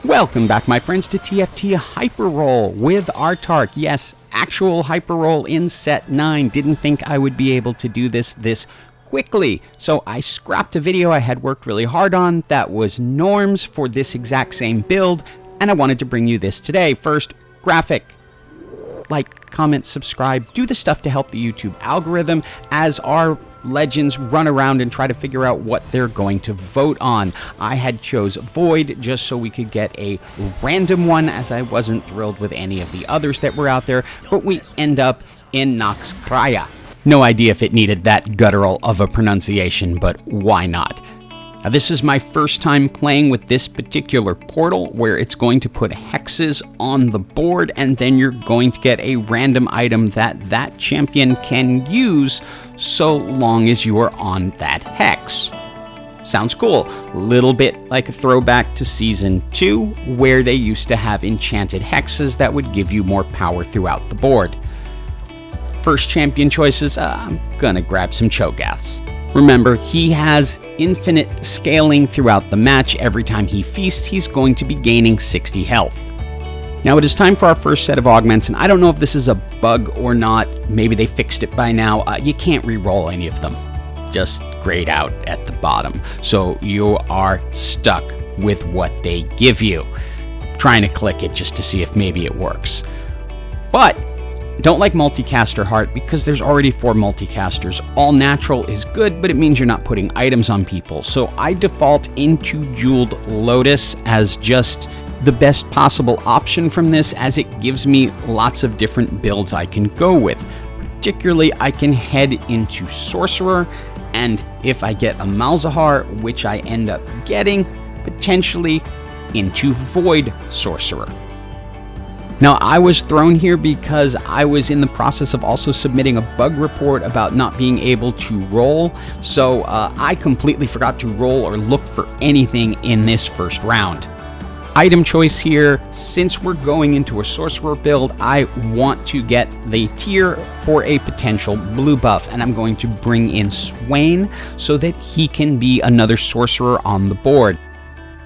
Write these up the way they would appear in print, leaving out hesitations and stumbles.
Welcome back, my friends, to TFT Hyperroll with Artark. Yes, actual Hyperroll in Set 9. Didn't think I would be able to do this quickly, so I scrapped a video I had worked really hard on that was norms for this exact same build, and I wanted to bring you this today. First, graphic. Like, comment, subscribe, do the stuff to help the YouTube algorithm as our legends run around and try to figure out what they're going to vote on. I had chose Void just so we could get a random one, as I wasn't thrilled with any of the others that were out there, but we end up in Noxkraya. No idea if it needed that guttural of a pronunciation, but why not? Now, this is my first time playing with this particular portal, where it's going to put hexes on the board, and then you're going to get a random item that champion can use so long as you are on that hex. Sounds cool. A little bit like a throwback to Season 2, where they used to have enchanted hexes that would give you more power throughout the board. First champion choices, I'm gonna grab some Cho'Gaths. Remember, he has infinite scaling throughout the match. Every time he feasts, he's going to be gaining 60 health. Now it is time for our first set of augments, and I don't know if this is a bug or not. Maybe they fixed it by now. You can't re-roll any of them. Just grayed out at the bottom. So you are stuck with what they give you. Trying to click it just to see if maybe it works. But don't like multicaster heart because there's already 4 multicasters. All natural is good, but it means you're not putting items on people. So I default into Jeweled Lotus as just the best possible option from this, as it gives me lots of different builds I can go with. Particularly, I can head into Sorcerer, and if I get a Malzahar, which I end up getting, potentially into Void Sorcerer. Now, I was thrown here because I was in the process of also submitting a bug report about not being able to roll, so I completely forgot to roll or look for anything in this first round. Item choice here, since we're going into a Sorcerer build, I want to get the tier for a potential blue buff, and I'm going to bring in Swain so that he can be another Sorcerer on the board.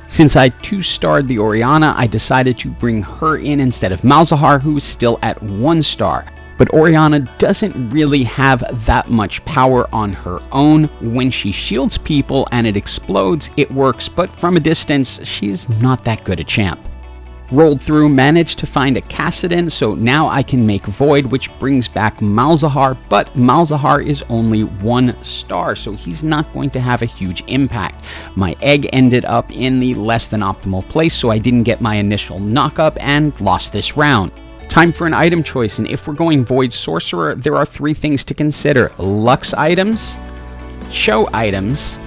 Since I 2-starred the Orianna, I decided to bring her in instead of Malzahar, who is still at 1 star. But Orianna doesn't really have that much power on her own. When she shields people and it explodes, it works, but from a distance, she's not that good a champ. Rolled through, managed to find a Kassadin, so now I can make Void, which brings back Malzahar, but Malzahar is only 1 star, so he's not going to have a huge impact. My egg ended up in the less than optimal place, so I didn't get my initial knock-up and lost this round. Time for an item choice, and if we're going Void Sorcerer, there are 3 things to consider: Lux items, Cho items,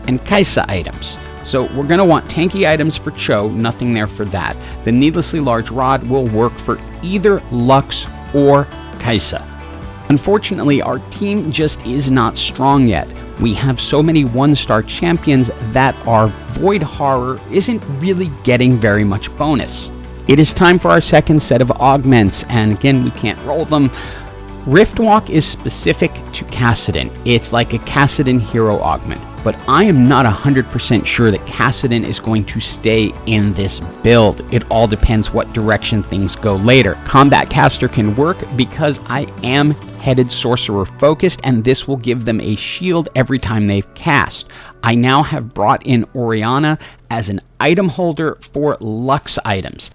and Kaisa items. So we're going to want tanky items for Cho, nothing there for that. The Needlessly Large Rod will work for either Lux or Kaisa. Unfortunately, our team just is not strong yet. We have so many 1-star champions that our Void Horror isn't really getting very much bonus. It is time for our second set of augments, and again, we can't roll them. Riftwalk is specific to Kassadin. It's like a Kassadin hero augment, but I am not 100% sure that Kassadin is going to stay in this build. It all depends what direction things go later. Combat Caster can work because I am headed Sorcerer focused, and this will give them a shield every time they've cast. I now have brought in Orianna as an item holder for Lux items.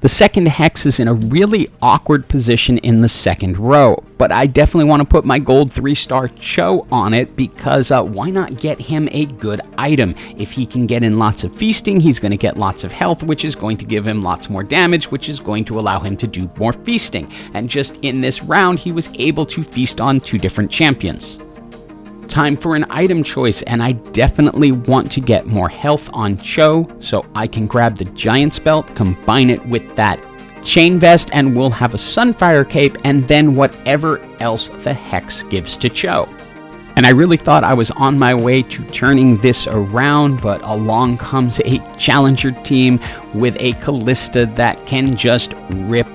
The second hex is in a really awkward position in the second row, but I definitely want to put my gold 3-star Cho on it because why not get him a good item? If he can get in lots of feasting, he's going to get lots of health, which is going to give him lots more damage, which is going to allow him to do more feasting. And just in this round, he was able to feast on 2 different champions. Time for an item choice, and I definitely want to get more health on Cho, so I can grab the Giant's Belt, combine it with that Chain Vest, and we'll have a Sunfire Cape, and then whatever else the Hex gives to Cho. And I really thought I was on my way to turning this around, but along comes a Challenger team with a Callista that can just rip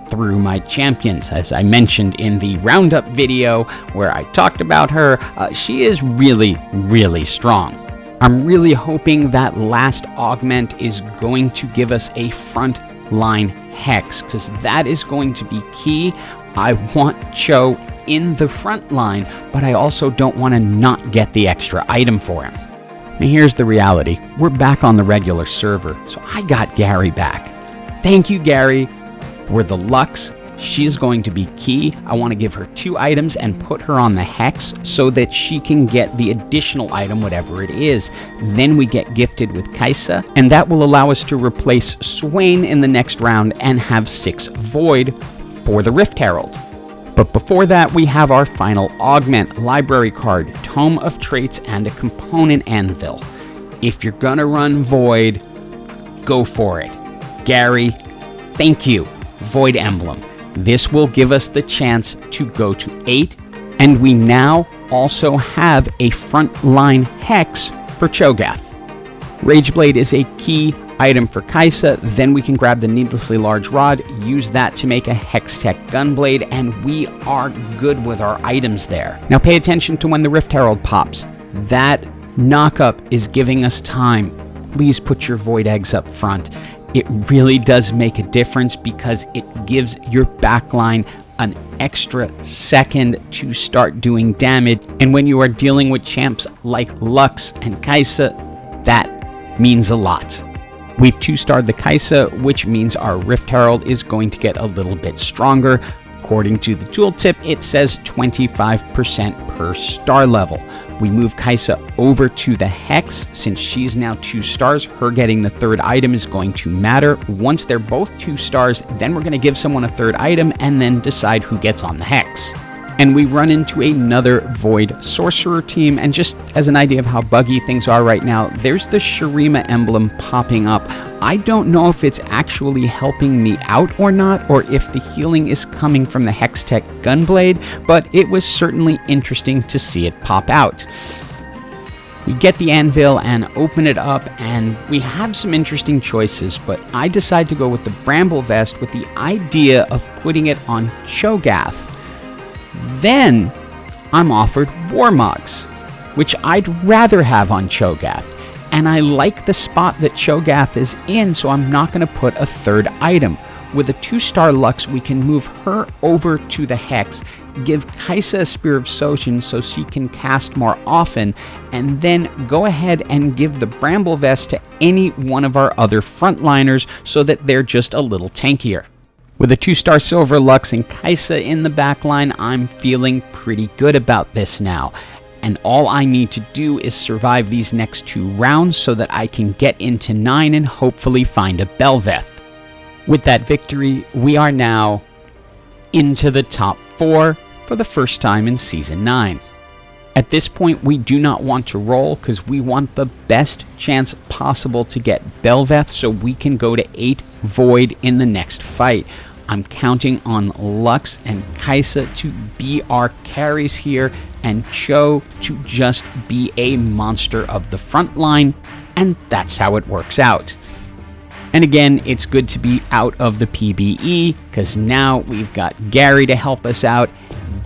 through my champions. As I mentioned in the roundup video where I talked about her, she is really, really strong. I'm really hoping that last augment is going to give us a front line hex, because that is going to be key. I want Cho in the front line, but I also don't want to not get the extra item for him. Now here's the reality. We're back on the regular server, so I got Gary back. Thank you, Gary, for the Lux. She's going to be key. I want to give her 2 items and put her on the hex so that she can get the additional item, whatever it is. Then we get gifted with Kaisa, and that will allow us to replace Swain in the next round and have 6 Void for the Rift Herald. But before that, we have our final augment, library card, Tome of Traits, and a component anvil. If you're gonna run Void, go for it. Gary, thank you. Void Emblem. This will give us the chance to go to 8, and we now also have a frontline hex for Cho'Gath. Rageblade is a key item for Kaisa, then we can grab the needlessly large rod, use that to make a Hextech Gunblade, and we are good with our items there. Now pay attention to when the Rift Herald pops. That knockup is giving us time. Please put your Void Eggs up front. It really does make a difference because it gives your backline an extra second to start doing damage, and when you are dealing with champs like Lux and Kaisa, that means a lot. We've 2-starred the Kaisa, which means our Rift Herald is going to get a little bit stronger. According to the tooltip, it says 25% per star level. We move Kaisa over to the Hex. Since she's now 2 stars, her getting the 3rd item is going to matter. Once they're both 2 stars, then we're going to give someone a 3rd item and then decide who gets on the Hex. And we run into another Void Sorcerer team, and just as an idea of how buggy things are right now, there's the Shurima emblem popping up. I don't know if it's actually helping me out or not, or if the healing is coming from the Hextech Gunblade, but it was certainly interesting to see it pop out. We get the anvil and open it up, and we have some interesting choices, but I decide to go with the Bramble Vest with the idea of putting it on Cho'Gath. Then I'm offered Warmogs, which I'd rather have on Cho'Gath, and I like the spot that Cho'Gath is in, so I'm not going to put a 3rd item. With a 2-star Lux, we can move her over to the Hex, give Kaisa a Spear of Sojin so she can cast more often, and then go ahead and give the Bramble Vest to any one of our other frontliners so that they're just a little tankier. With a 2-star Silver Lux and Kaisa in the backline, I'm feeling pretty good about this now. And all I need to do is survive these next 2 rounds so that I can get into 9 and hopefully find a Bel'Veth. With that victory, we are now into the top 4 for the first time in Season 9. At this point, we do not want to roll because we want the best chance possible to get Bel'Veth so we can go to 8 Void in the next fight. I'm counting on Lux and Kaisa to be our carries here, and Cho to just be a monster of the front line, and that's how it works out. And again, it's good to be out of the PBE, because now we've got Gary to help us out,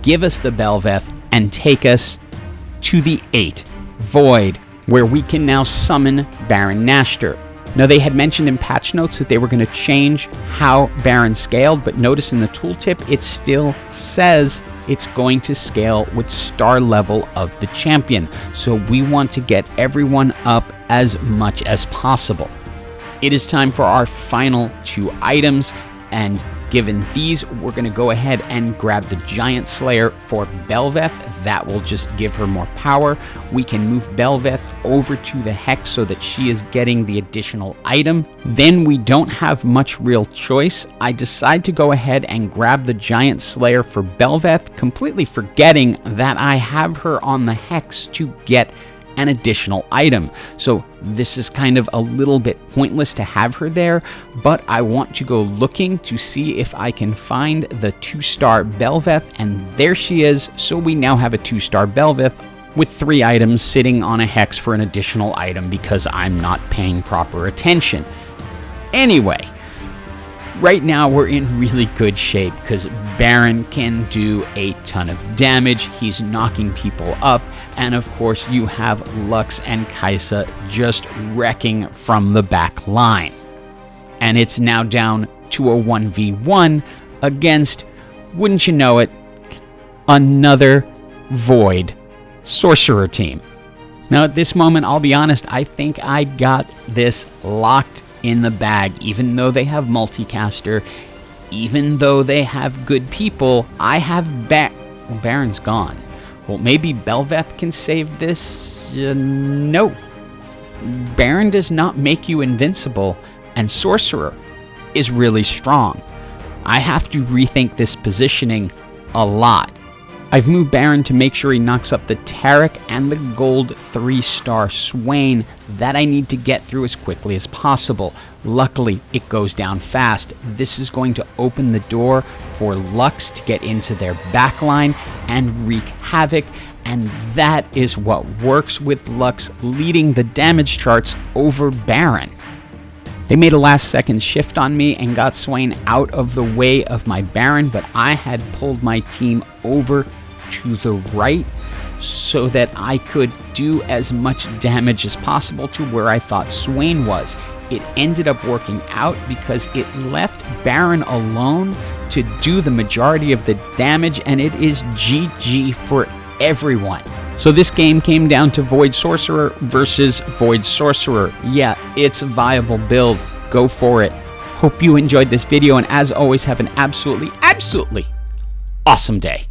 give us the Bel'Veth, and take us to the 8 Void, where we can now summon Baron Nashter. Now, they had mentioned in patch notes that they were going to change how Baron scaled, but notice in the tooltip it still says it's going to scale with star level of the champion. So we want to get everyone up as much as possible. It is time for our final 2 items, and given these, we're going to go ahead and grab the Giant Slayer for Bel'Veth. That will just give her more power. We can move Bel'Veth over to the Hex so that she is getting the additional item. Then we don't have much real choice. I decide to go ahead and grab the Giant Slayer for Bel'Veth, completely forgetting that I have her on the Hex to get an additional item. So this is kind of a little bit pointless to have her there, but I want to go looking to see if I can find the 2-star Bel'Veth, and there she is. So we now have a 2-star Bel'Veth with 3 items sitting on a Hex for an additional item because I'm not paying proper attention. Anyway, right now we're in really good shape because Baron can do a ton of damage. He's knocking people up. And of course, you have Lux and Kaisa just wrecking from the back line. And it's now down to a 1v1 against, wouldn't you know it, another Void Sorcerer team. Now at this moment, I'll be honest, I think I got this locked in the bag. Even though they have multicaster, even though they have good people, I have Baron's gone. Well, maybe Bel'Veth can save this? No. Baron does not make you invincible, and Sorcerer is really strong. I have to rethink this positioning a lot. I've moved Baron to make sure he knocks up the Taric and the gold 3-star Swain that I need to get through as quickly as possible. Luckily, it goes down fast. This is going to open the door for Lux to get into their backline and wreak havoc, and that is what works with Lux leading the damage charts over Baron. They made a last-second shift on me and got Swain out of the way of my Baron, but I had pulled my team over to the right so that I could do as much damage as possible to where I thought Swain was. It ended up working out because it left Baron alone to do the majority of the damage, and it is GG for everyone. So this game came down to Void Sorcerer versus Void Sorcerer. Yeah, it's a viable build. Go for it. Hope you enjoyed this video, and as always, have an absolutely awesome day.